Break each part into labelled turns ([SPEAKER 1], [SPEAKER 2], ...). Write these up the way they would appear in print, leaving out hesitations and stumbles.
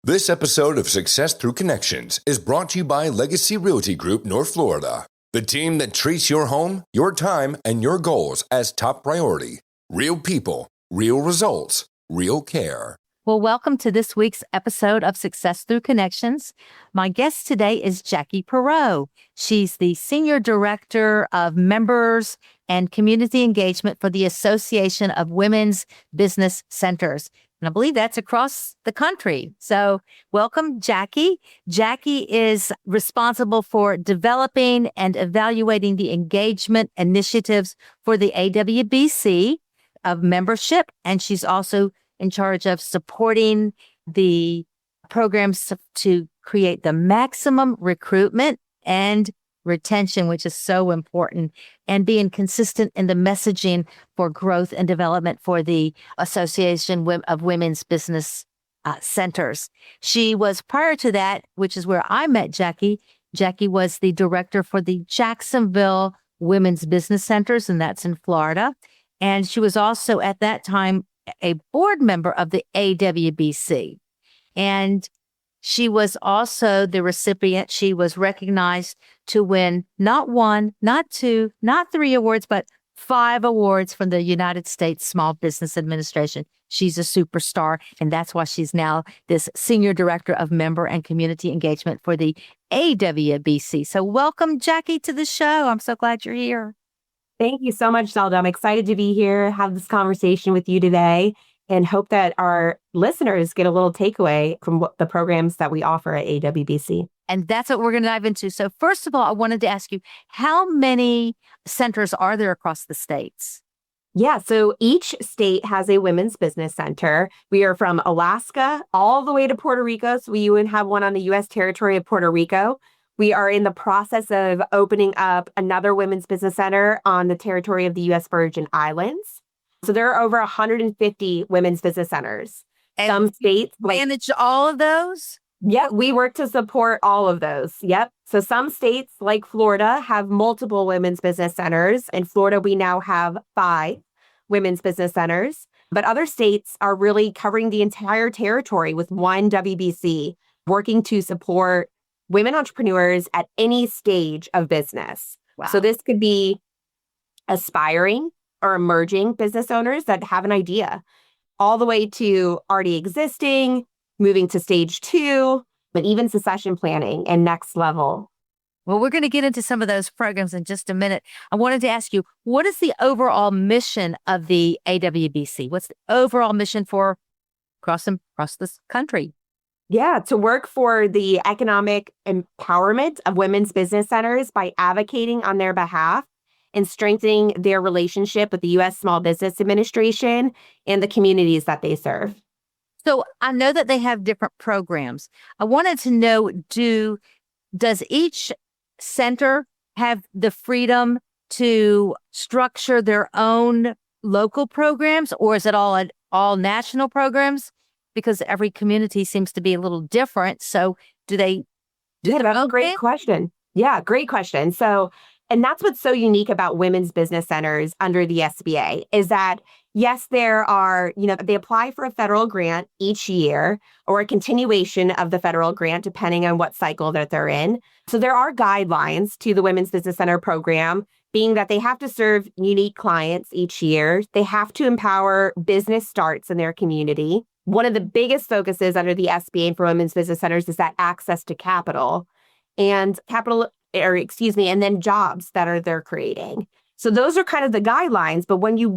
[SPEAKER 1] This episode of Success Through Connections is brought to you by Legacy Realty Group, North Florida. The team that treats your home, your time, and your goals as top priority. Real people, real results, real care.
[SPEAKER 2] Well, welcome to this week's episode of Success Through Connections. My guest today is Jackie Perrault. She's the Senior Director of Members and Community Engagement for the Association of Women's Business Centers. And I believe that's across the country. So welcome, Jackie. Jackie is responsible for developing and evaluating the engagement initiatives for the AWBC of membership. And she's also in charge of supporting the programs to create the maximum recruitment and retention, which is so important, and being consistent in the messaging for growth and development for the Association of Women's Business Centers. She was, prior to that, which is where I met Jackie, Jackie was the director for the Jacksonville Women's Business Centers, and that's in Florida. And she was also at that time a board member of the AWBC. And she was also the recipient. She was recognized to win not one, not two, not three awards, but 5 awards from the United States Small Business Administration. She's a superstar, and that's why she's now this Senior Director of Member and Community Engagement for the AWBC. So welcome, Jackie, to the show. I'm so glad you're here.
[SPEAKER 3] Thank you so much, Zelda. I'm excited to be here, have this conversation with you today, and hope that our listeners get a little takeaway from what the programs that we offer at AWBC.
[SPEAKER 2] And that's what we're going to dive into. So first of all, I wanted to ask you, how many centers are there across the states?
[SPEAKER 3] Yeah, so each state has a women's business center. We are from Alaska all the way to Puerto Rico. So we even have one on the U.S. territory of Puerto Rico. We are in the process of opening up another women's business center on the territory of the U.S. Virgin Islands. So there are over 150 women's business centers.
[SPEAKER 2] And
[SPEAKER 3] some states
[SPEAKER 2] manage all of those?
[SPEAKER 3] Yep, we work to support all of those. Yep. So some states like Florida have multiple women's business centers. In Florida, we now have 5 women's business centers. But other states are really covering the entire territory with one WBC, working to support women entrepreneurs at any stage of business.
[SPEAKER 2] Wow.
[SPEAKER 3] So this could be aspiring or emerging business owners that have an idea, all the way to already existing, moving to stage 2, but even succession planning and next level.
[SPEAKER 2] Well, we're going to get into some of those programs in just a minute. I wanted to ask you, what is the overall mission of the AWBC? What's the overall mission for across this country?
[SPEAKER 3] Yeah, to work for the economic empowerment of women's business centers by advocating on their behalf and strengthening their relationship with the U.S. Small Business Administration and the communities that they serve.
[SPEAKER 2] So I know that they have different programs. I wanted to know, does each center have the freedom to structure their own local programs, or is it all national programs? Because every community seems to be a little different. So do they?
[SPEAKER 3] That's a great question. Yeah, great question. So, and that's what's so unique about women's business centers under the SBA is that, yes, there are, they apply for a federal grant each year or a continuation of the federal grant, depending on what cycle that they're in. So there are guidelines to the Women's Business Center program, being that they have to serve unique clients each year. They have to empower business starts in their community. One of the biggest focuses under the SBA for women's business centers is that access to capital and and then jobs that they're creating. So those are kind of the guidelines. But when you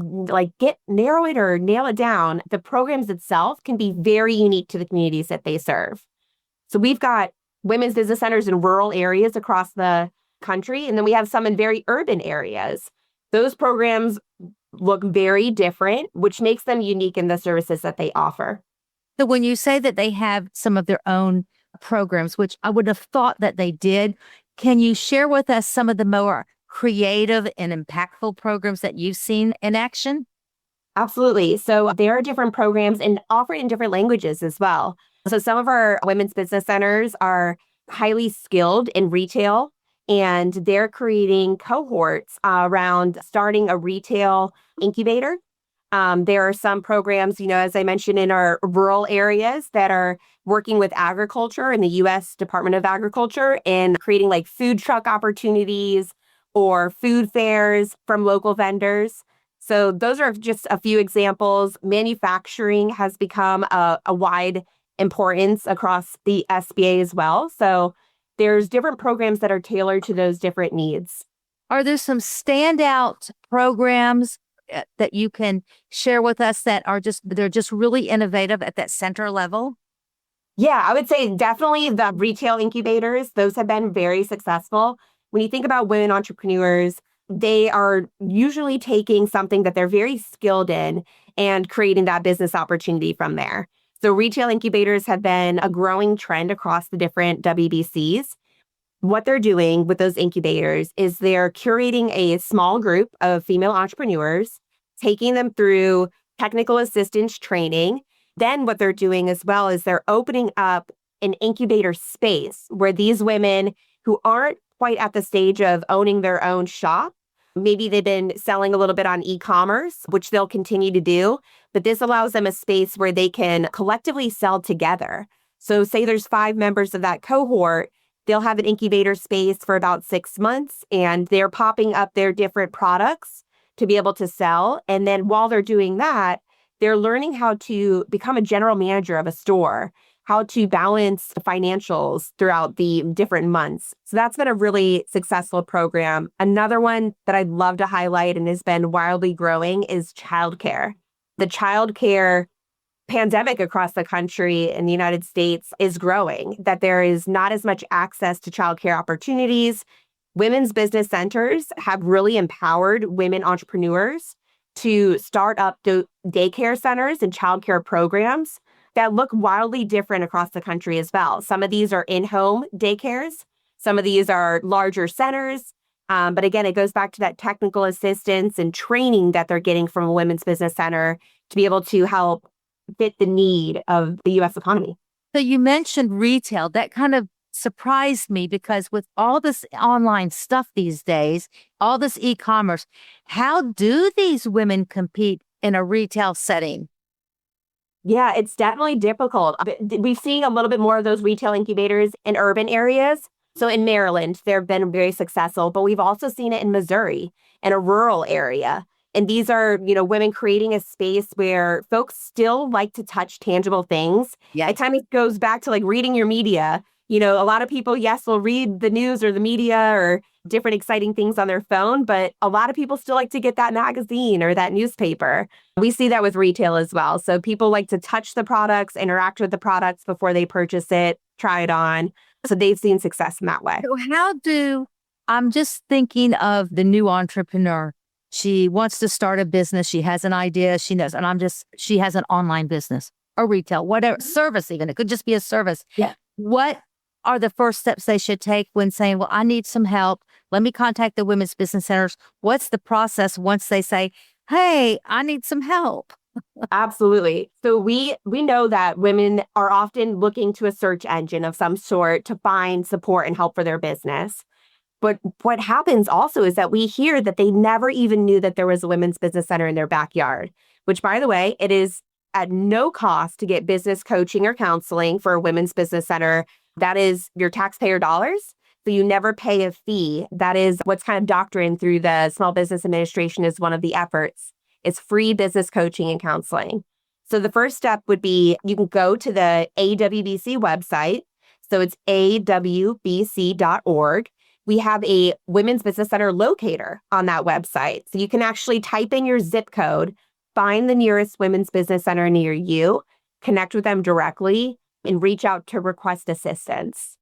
[SPEAKER 3] nail it down, the programs itself can be very unique to the communities that they serve. So we've got women's business centers in rural areas across the country, and then we have some in very urban areas. Those programs look very different, which makes them unique in the services that they offer.
[SPEAKER 2] So when you say that they have some of their own programs, which I would have thought that they did, can you share with us some of the more creative and impactful programs that you've seen in action?
[SPEAKER 3] Absolutely. So there are different programs and offered in different languages as well. So some of our women's business centers are highly skilled in retail, and they're creating cohorts around starting a retail incubator There are some programs, as I mentioned, in our rural areas that are working with agriculture in the U.S. Department of Agriculture and creating like food truck opportunities or food fairs from local vendors. So those are just a few examples. Manufacturing has become a wide importance across the SBA as well. So there's different programs that are tailored to those different needs.
[SPEAKER 2] Are there some standout programs that you can share with us that they're just really innovative at that center level?
[SPEAKER 3] Yeah, I would say definitely the retail incubators. Those have been very successful. When you think about women entrepreneurs, they are usually taking something that they're very skilled in and creating that business opportunity from there. So retail incubators have been a growing trend across the different WBCs. What they're doing with those incubators is they're curating a small group of female entrepreneurs, taking them through technical assistance training. Then what they're doing as well is they're opening up an incubator space where these women who aren't quite at the stage of owning their own shop, maybe they've been selling a little bit on e-commerce, which they'll continue to do, but this allows them a space where they can collectively sell together. So say there's 5 members of that cohort, they'll have an incubator space for about 6 months, and they're popping up their different products to be able to sell. And then while they're doing that, they're learning how to become a general manager of a store, how to balance the financials throughout the different months. So that's been a really successful program. Another one that I'd love to highlight and has been wildly growing is childcare. The childcare pandemic across the country in the United States is growing, that there is not as much access to childcare opportunities. Women's business centers have really empowered women entrepreneurs to start up daycare centers and childcare programs that look wildly different across the country as well. Some of these are in-home daycares. Some of these are larger centers. But again, it goes back to that technical assistance and training that they're getting from a women's business center to be able to help fit the need of the U.S. economy.
[SPEAKER 2] So you mentioned retail. That kind of surprised me because with all this online stuff these days, all this e-commerce, how do these women compete in a retail setting?
[SPEAKER 3] Yeah, it's definitely difficult. We've seen a little bit more of those retail incubators in urban areas. So in Maryland, they've been very successful, but we've also seen it in Missouri, in a rural area. And these are, women creating a space where folks still like to touch tangible things.
[SPEAKER 2] Yeah.
[SPEAKER 3] At times it goes back to like reading your media. A lot of people, yes, will read the news or the media or different exciting things on their phone, but a lot of people still like to get that magazine or that newspaper. We see that with retail as well. So people like to touch the products, interact with the products before they purchase it, try it on. So they've seen success in that way.
[SPEAKER 2] So I'm just thinking of the new entrepreneur. She wants to start a business. She has an idea. She knows, she has an online business or retail, whatever, service even. It could just be a service.
[SPEAKER 3] Yeah.
[SPEAKER 2] What are the first steps they should take when saying, well, I need some help. Let me contact the women's business centers. What's the process once they say, hey, I need some help?
[SPEAKER 3] Absolutely. So we know that women are often looking to a search engine of some sort to find support and help for their business. But what happens also is that we hear that they never even knew that there was a women's business center in their backyard, which, by the way, it is at no cost to get business coaching or counseling for a women's business center. That is your taxpayer dollars. So you never pay a fee. That is what's kind of doctrined through the Small Business Administration as one of the efforts. It's free business coaching and counseling. So the first step would be you can go to the AWBC website. So it's awbc.org. We have a women's business center locator on that website. So you can actually type in your zip code, find the nearest women's business center near you, connect with them directly, and reach out to request assistance.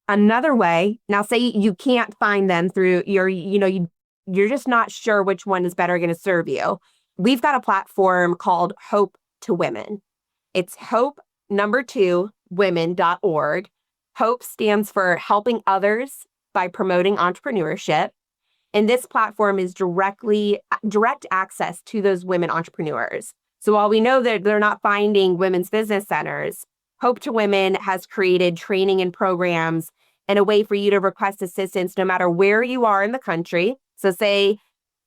[SPEAKER 3] Another way, now say you can't find them through you're just not sure which one is better going to serve you. We've got a platform called Hope to Women. It's hope2women.org. Hope stands for helping others by promoting entrepreneurship. And this platform is direct access to those women entrepreneurs. So while we know that they're not finding women's business centers, Hope to Women has created training and programs and a way for you to request assistance no matter where you are in the country. So say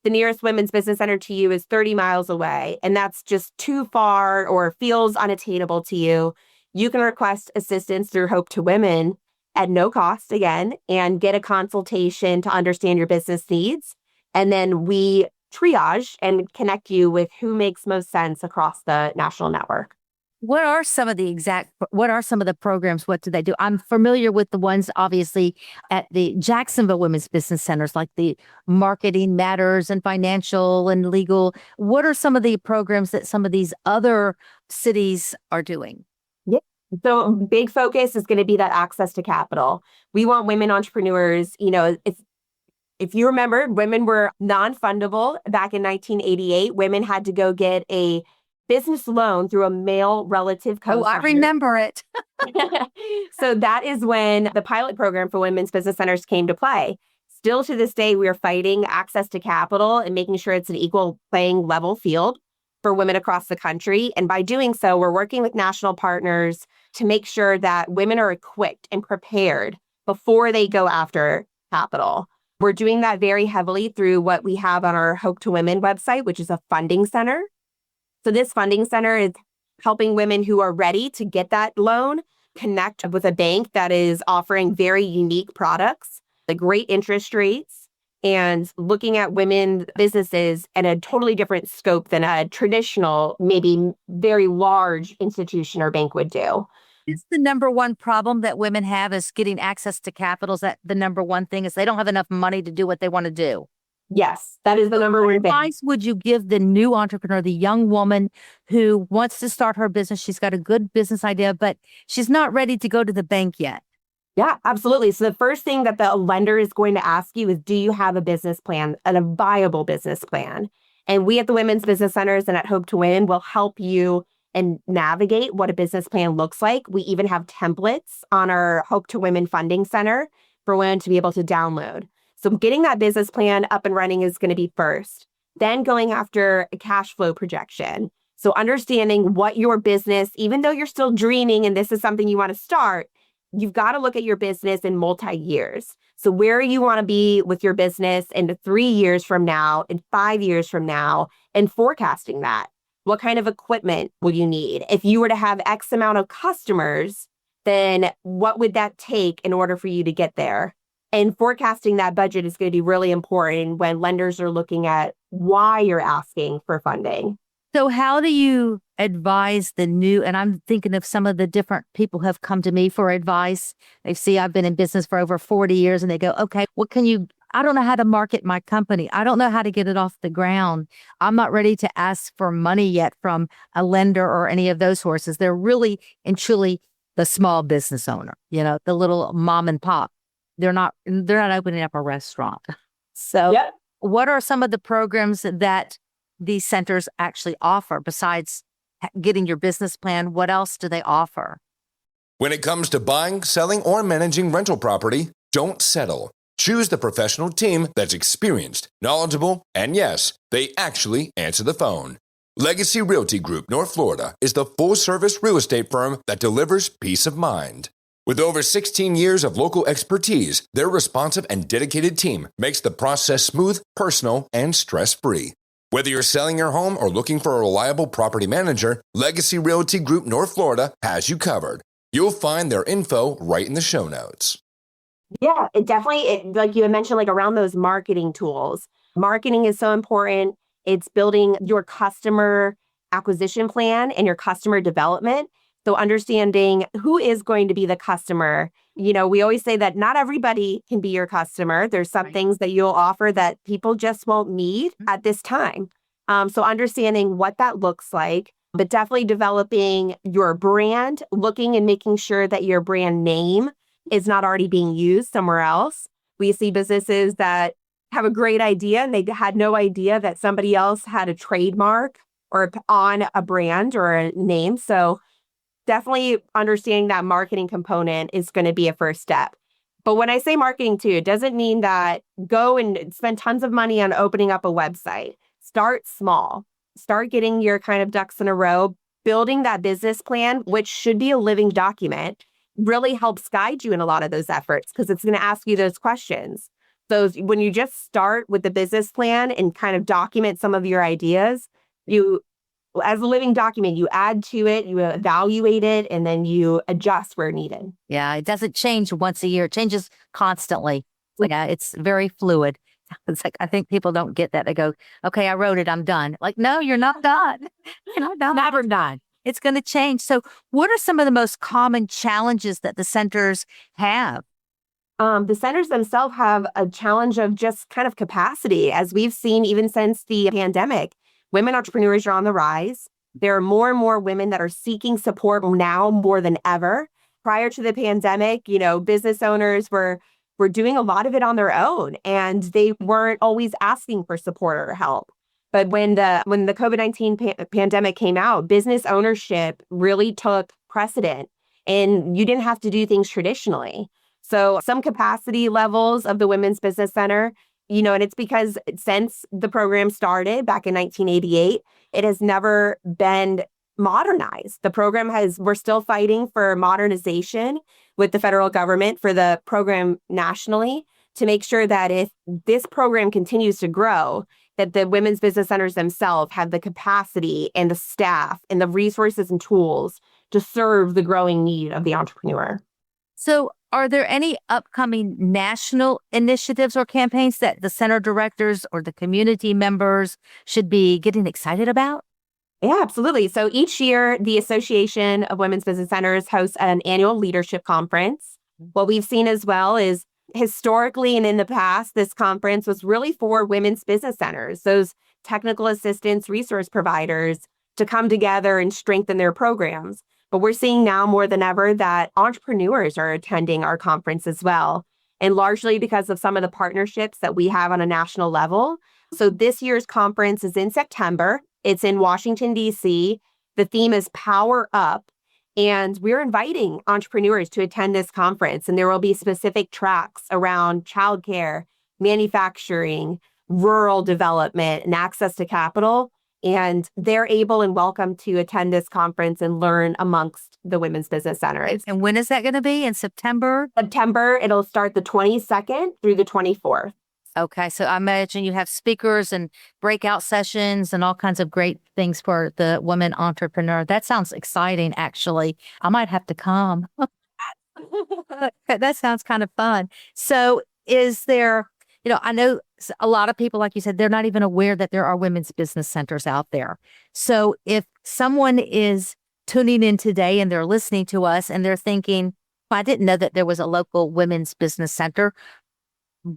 [SPEAKER 3] the nearest women's business center to you is 30 miles away, and that's just too far or feels unattainable to you, you can request assistance through Hope to Women at no cost again, and get a consultation to understand your business needs. And then we triage and connect you with who makes most sense across the national network.
[SPEAKER 2] What are some of the programs? What do they do? I'm familiar with the ones, obviously, at the Jacksonville Women's Business Centers, like the Marketing Matters and Financial and Legal. What are some of the programs that some of these other cities are doing?
[SPEAKER 3] Yeah. So big focus is going to be that access to capital. We want women entrepreneurs. If you remember, women were non-fundable back in 1988. Women had to go get a business loan through a male relative co-signer.
[SPEAKER 2] Oh, I remember it.
[SPEAKER 3] So that is when the pilot program for women's business centers came to play. Still to this day, we are fighting access to capital and making sure it's an equal playing level field for women across the country. And by doing so, we're working with national partners to make sure that women are equipped and prepared before they go after capital. We're doing that very heavily through what we have on our Hope to Women website, which is a funding center. So this funding center is helping women who are ready to get that loan connect with a bank that is offering very unique products, the great interest rates, and looking at women businesses in a totally different scope than a traditional, maybe very large institution or bank would do.
[SPEAKER 2] Is the number one problem that women have is getting access to capital? Is that the number one thing is they don't have enough money to do what they want to do?
[SPEAKER 3] Yes, that is the number one thing.
[SPEAKER 2] What advice would you give the new entrepreneur, the young woman who wants to start her business? She's got a good business idea, but she's not ready to go to the bank yet.
[SPEAKER 3] Yeah, absolutely. So the first thing that the lender is going to ask you is, do you have a business plan and a viable business plan? And we at the Women's Business Centers and at Hope to Win will help you and navigate what a business plan looks like. We even have templates on our Hope to Women Funding Center for women to be able to download. So getting that business plan up and running is going to be first. Then going after a cash flow projection. So understanding what your business, even though you're still dreaming and this is something you want to start, you've got to look at your business in multi-years. So where you want to be with your business in 3 years from now, in 5 years from now, and forecasting that. What kind of equipment will you need? If you were to have X amount of customers, then what would that take in order for you to get there? And forecasting that budget is going to be really important when lenders are looking at why you're asking for funding.
[SPEAKER 2] So how do you advise the new, and I'm thinking of some of the different people have come to me for advice. They see I've been in business for over 40 years and they go, okay, I don't know how to market my company. I don't know how to get it off the ground. I'm not ready to ask for money yet from a lender or any of those sources. They're really and truly the small business owner, the little mom and pop. They're not opening up a restaurant. So What are some of the programs that these centers actually offer besides getting your business plan? What else do they offer?
[SPEAKER 1] When it comes to buying, selling, or managing rental property, don't settle. Choose the professional team that's experienced, knowledgeable, and yes, they actually answer the phone. Legacy Realty Group North Florida is the full-service real estate firm that delivers peace of mind. With over 16 years of local expertise, their responsive and dedicated team makes the process smooth, personal, and stress-free. Whether you're selling your home or looking for a reliable property manager, Legacy Realty Group North Florida has you covered. You'll find their info right in the show notes.
[SPEAKER 3] Yeah, it definitely, like you had mentioned, like around those marketing tools. Marketing is so important. It's building your customer acquisition plan and your customer development. So understanding who is going to be the customer. We always say that not everybody can be your customer. There's some things that you'll offer that people just won't need at this time. So understanding what that looks like, but definitely developing your brand, looking and making sure that your brand name is not already being used somewhere else. We see businesses that have a great idea and they had no idea that somebody else had a trademark or on a brand or a name. So definitely understanding that marketing component is going to be a first step. But when I say marketing too, it doesn't mean that go and spend tons of money on opening up a website. Start small. Start getting your kind of ducks in a row. Building that business plan, which should be a living document, really helps guide you in a lot of those efforts because it's going to ask you those questions. So when you just start with the business plan and kind of document some of your ideas, you, as a living document, you add to it, you evaluate it, and then you adjust where needed.
[SPEAKER 2] Yeah, it doesn't change once a year. It changes constantly. Yeah, it's very fluid. It's like, I think people don't get that. They go, okay, I wrote it, I'm done. Like, no, you're not done. You're not done.
[SPEAKER 3] Never done.
[SPEAKER 2] It's going to change. So what are some of the most common challenges that the centers have?
[SPEAKER 3] The centers themselves have a challenge of just kind of capacity. As we've seen, even since the pandemic, women entrepreneurs are on the rise. There are more and more women that are seeking support now more than ever. Prior to the pandemic, business owners were doing a lot of it on their own, and they weren't always asking for support or help. But when the COVID-19 pandemic came out, business ownership really took precedent, and you didn't have to do things traditionally. So some capacity levels of the Women's Business Center, and it's because since the program started back in 1988, it has never been modernized. We're still fighting for modernization with the federal government for the program nationally to make sure that if this program continues to grow, that the women's business centers themselves have the capacity and the staff and the resources and tools to serve the growing need of the entrepreneur.
[SPEAKER 2] So are there any upcoming national initiatives or campaigns that the center directors or the community members should be getting excited about?
[SPEAKER 3] Yeah, absolutely. So each year, the Association of Women's Business Centers hosts an annual leadership conference. What we've seen as well is historically and in the past, this conference was really for women's business centers, those technical assistance resource providers, to come together and strengthen their programs. But we're seeing now more than ever that entrepreneurs are attending our conference as well, and largely because of some of the partnerships that we have on a national level. So this year's conference is in September. It's in Washington, D.C. The theme is Power Up, and we're inviting entrepreneurs to attend this conference, and there will be specific tracks around childcare, manufacturing, rural development, and access to capital. And they're able and welcome to attend this conference and learn amongst the women's business centers.
[SPEAKER 2] And when is that going to be? In September?
[SPEAKER 3] September, it'll start the 22nd through the 24th.
[SPEAKER 2] Okay, so I imagine you have speakers and breakout sessions and all kinds of great things for the woman entrepreneur. That sounds exciting, actually. I might have to come. That sounds kind of fun. So is there, I know a lot of people, like you said, they're not even aware that there are women's business centers out there. So if someone is tuning in today and they're listening to us and they're thinking, I didn't know that there was a local women's business center.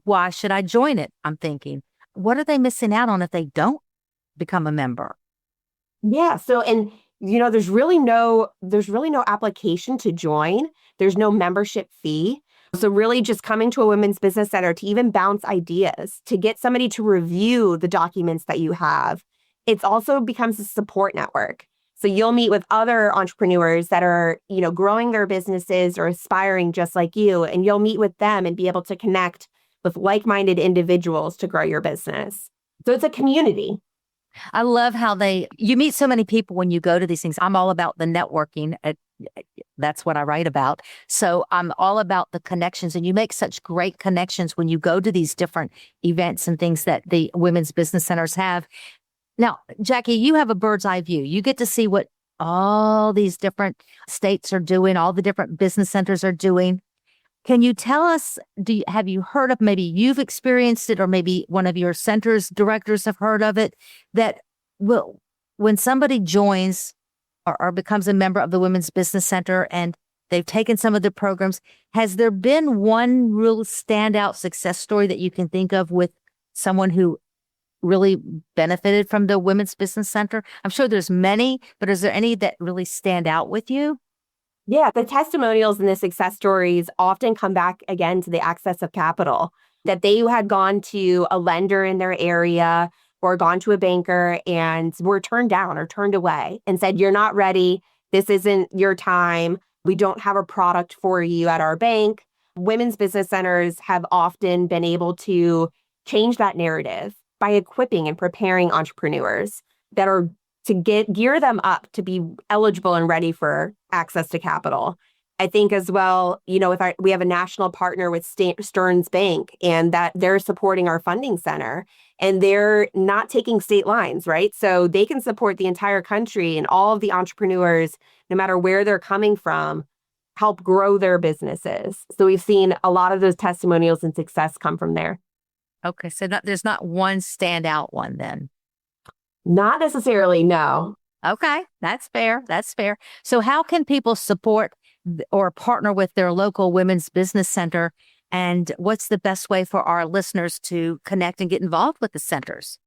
[SPEAKER 2] Why should I join it? I'm thinking, what are they missing out on if they don't become a member?
[SPEAKER 3] Yeah. So, and there's really no application to join. There's no membership fee. So really just coming to a women's business center to even bounce ideas, to get somebody to review the documents that you have. It also becomes a support network. So you'll meet with other entrepreneurs that are, growing their businesses or aspiring just like you, and you'll meet with them and be able to connect with like-minded individuals to grow your business. So it's a community.
[SPEAKER 2] I love how you meet so many people when you go to these things. I'm all about the networking. That's what I write about. So I'm all about the connections, and you make such great connections when you go to these different events and things that the women's business centers have. Now, Jackie, you have a bird's eye view. You get to see what all these different states are doing, all the different business centers are doing. Can you tell us, have you heard of, maybe you've experienced it, or maybe one of your center's directors have heard of it, that when somebody joins or becomes a member of the Women's Business Center and they've taken some of the programs, has there been one real standout success story that you can think of with someone who really benefited from the Women's Business Center? I'm sure there's many, but is there any that really stand out with you?
[SPEAKER 3] Yeah, the testimonials and the success stories often come back again to the access of capital, that they had gone to a lender in their area or gone to a banker and were turned down or turned away and said, you're not ready. This isn't your time. We don't have a product for you at our bank. Women's business centers have often been able to change that narrative by equipping and preparing entrepreneurs that are to gear them up to be eligible and ready for access to capital. I think as well, we have a national partner with Stearns Bank, and that they're supporting our funding center, and they're not taking state lines, right? So they can support the entire country, and all of the entrepreneurs, no matter where they're coming from, help grow their businesses. So we've seen a lot of those testimonials and success come from there.
[SPEAKER 2] Okay, so there's not one standout one then.
[SPEAKER 3] Not necessarily, no.
[SPEAKER 2] Okay, that's fair. That's fair. So how can people support or partner with their local women's business center? And what's the best way for our listeners to connect and get involved with the centers?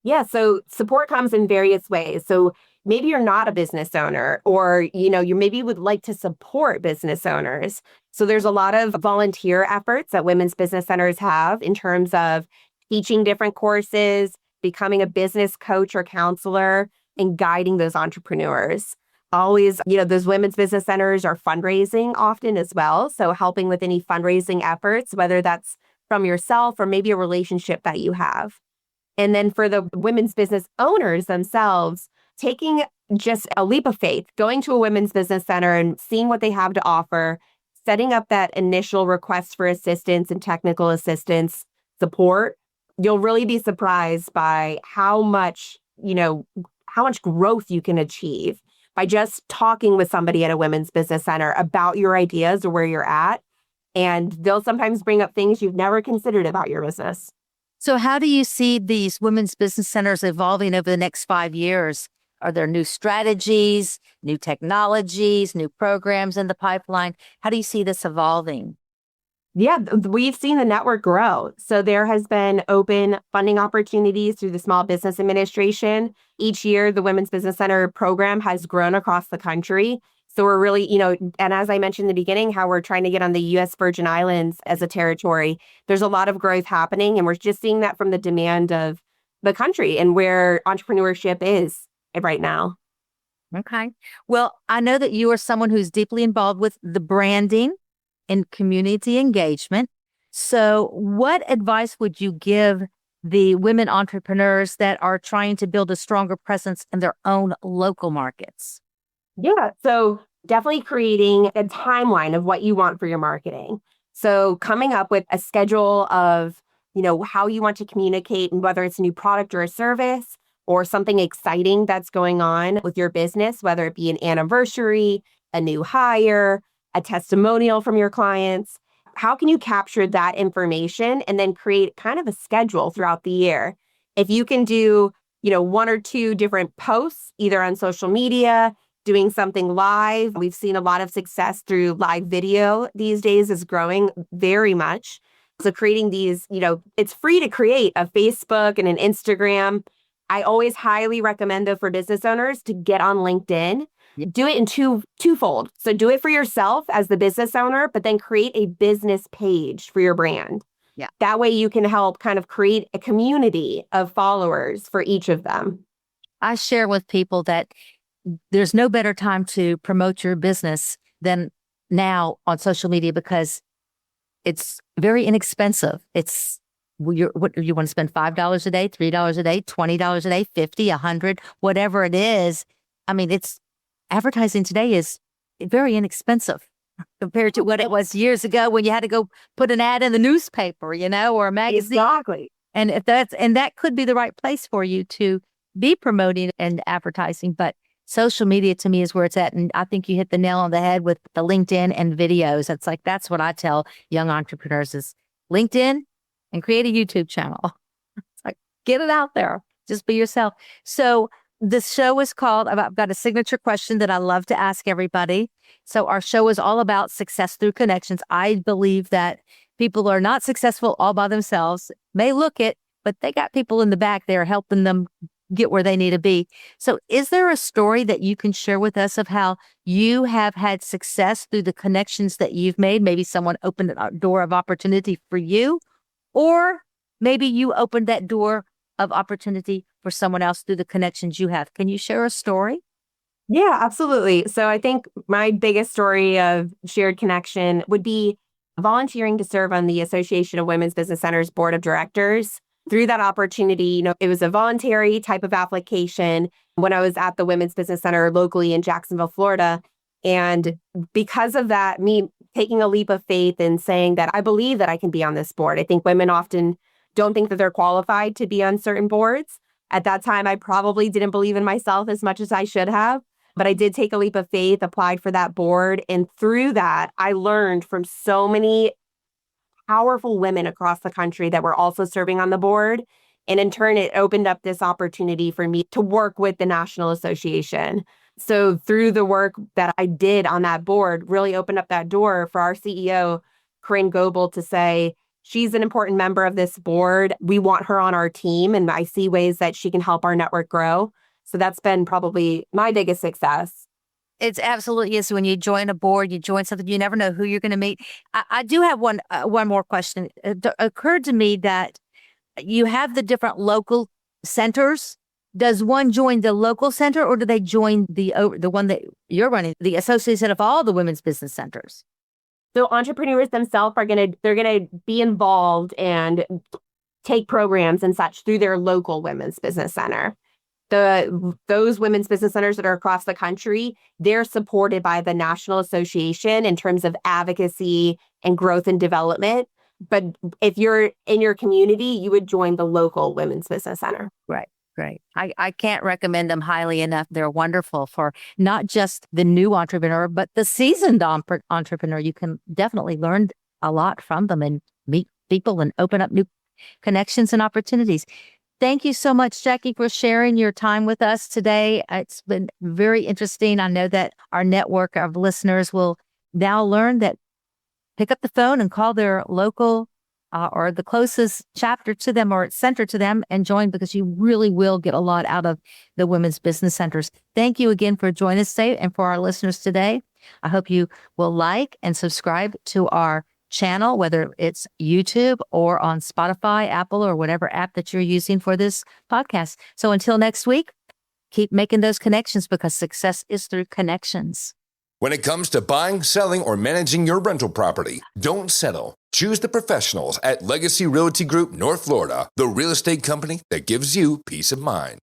[SPEAKER 3] Yeah, so support comes in various ways. So maybe you're not a business owner, or you maybe would like to support business owners. So there's a lot of volunteer efforts that women's business centers have in terms of teaching different courses, becoming a business coach or counselor, and guiding those entrepreneurs. Always, those women's business centers are fundraising often as well. So helping with any fundraising efforts, whether that's from yourself or maybe a relationship that you have. And then for the women's business owners themselves, taking just a leap of faith, going to a women's business center and seeing what they have to offer, setting up that initial request for assistance and technical assistance support, you'll really be surprised by how much growth you can achieve by just talking with somebody at a women's business center about your ideas or where you're at. And they'll sometimes bring up things you've never considered about your business.
[SPEAKER 2] So how do you see these women's business centers evolving over the next 5 years? Are there new strategies, new technologies, new programs in the pipeline? How do you see this evolving?
[SPEAKER 3] Yeah, we've seen the network grow. So there has been open funding opportunities through the Small Business Administration. Each year, the Women's Business Center program has grown across the country. So we're really, and as I mentioned in the beginning, how we're trying to get on the U.S. Virgin Islands as a territory, there's a lot of growth happening. And we're just seeing that from the demand of the country and where entrepreneurship is right now.
[SPEAKER 2] Okay. Well, I know that you are someone who's deeply involved with the branding and community engagement. So what advice would you give the women entrepreneurs that are trying to build a stronger presence in their own local markets?
[SPEAKER 3] Yeah, so definitely creating a timeline of what you want for your marketing. So coming up with a schedule of, how you want to communicate, and whether it's a new product or a service or something exciting that's going on with your business, whether it be an anniversary, a new hire, a testimonial from your clients. How can you capture that information and then create kind of a schedule throughout the year? If you can do, 1 or 2 different posts, either on social media, doing something live. We've seen a lot of success through live video these days is growing very much. So creating these, it's free to create a Facebook and an Instagram. I always highly recommend, though, for business owners to get on LinkedIn. Do it in twofold. So do it for yourself as the business owner, but then create a business page for your brand.
[SPEAKER 2] Yeah.
[SPEAKER 3] That way you can help kind of create a community of followers for each of them.
[SPEAKER 2] I share with people that there's no better time to promote your business than now on social media because it's very inexpensive. What you want to spend $5 a day, $3 a day, $20 a day, 50, 100, whatever it is. I mean, advertising today is very inexpensive compared to what it was years ago when you had to go put an ad in the newspaper, or a magazine.
[SPEAKER 3] Exactly.
[SPEAKER 2] And that could be the right place for you to be promoting and advertising, but social media to me is where it's at. And I think you hit the nail on the head with the LinkedIn and videos. That's what I tell young entrepreneurs is LinkedIn and create a YouTube channel. It's like, get it out there. Just be yourself. So the show is called, I've got a signature question that I love to ask everybody. So our show is all about success through connections. I believe that people are not successful all by themselves, may look it, but they got people in the back there helping them get where they need to be. So is there a story that you can share with us of how you have had success through the connections that you've made? Maybe someone opened a door of opportunity for you, or maybe you opened that door of opportunity for someone else through the connections you have. Can you share a story?
[SPEAKER 3] Yeah, absolutely. So I think my biggest story of shared connection would be volunteering to serve on the Association of Women's Business Centers Board of Directors. Through that opportunity, it was a voluntary type of application when I was at the Women's Business Center locally in Jacksonville, Florida. And because of that, me taking a leap of faith and saying that I believe that I can be on this board. I think women often don't think that they're qualified to be on certain boards. At that time, I probably didn't believe in myself as much as I should have, but I did take a leap of faith, applied for that board. And through that, I learned from so many powerful women across the country that were also serving on the board. And in turn, it opened up this opportunity for me to work with the National Association. So through the work that I did on that board, really opened up that door for our CEO, Corinne Goebel, to say, she's an important member of this board. We want her on our team, and I see ways that she can help our network grow. So that's been probably my biggest success.
[SPEAKER 2] It's absolutely is. When you join a board, you join something, you never know who you're going to meet. I do have one more question. It occurred to me that you have the different local centers. Does one join the local center, or do they join the one that you're running, the association of all the women's business centers?
[SPEAKER 3] So entrepreneurs themselves they're gonna be involved and take programs and such through their local women's business center. Those women's business centers that are across the country, they're supported by the National Association in terms of advocacy and growth and development. But if you're in your community, you would join the local women's business center.
[SPEAKER 2] Right. Great. I can't recommend them highly enough. They're wonderful for not just the new entrepreneur, but the seasoned entrepreneur. You can definitely learn a lot from them and meet people and open up new connections and opportunities. Thank you so much, Jackie, for sharing your time with us today. It's been very interesting. I know that our network of listeners will now learn that pick up the phone and call their local or the closest chapter to them or center to them and join, because you really will get a lot out of the women's business centers. Thank you again for joining us today and for our listeners today. I hope you will like and subscribe to our channel, whether it's YouTube or on Spotify, Apple, or whatever app that you're using for this podcast. So until next week, keep making those connections, because success is through connections.
[SPEAKER 1] When it comes to buying, selling, or managing your rental property, don't settle. Choose the professionals at Legacy Realty Group North Florida, the real estate company that gives you peace of mind.